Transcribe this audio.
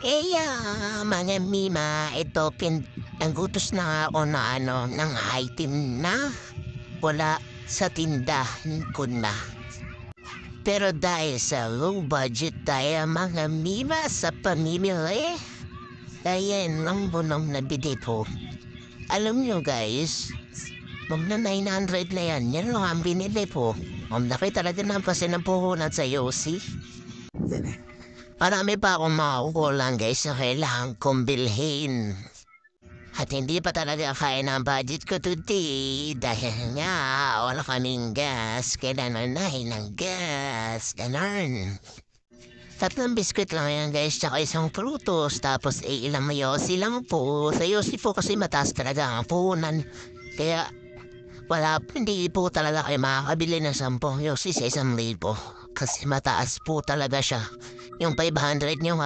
Mga mima, ito nagutos na ako na ng item na wala sa tindahan ko na. Pero dahil sa low budget tayo mga mima sa pamimili, ayan lang bunong nabili po. Alam nyo guys, magna 900 na yan, yan lang ang binili po. Ang laki talaga ng ng puhunan sa Yossi. Marami pa akong makukulang guys na kailangan kong bilhin. At hindi pa talaga kaya ng budget ko today dahil nga wala kaming gas. Kailangan nahin ng gas. Ganon. Tatlong biskwit lang yan guys, tsaka isang prutos. Tapos ilang mayosi lang po. Sa yosi po kasi mataas talaga ang puhunan. Kaya hindi po talaga kayo makakabili ng 10 yosi sa 1,000. Kasi mataas po talaga siya. Yung 500 nyo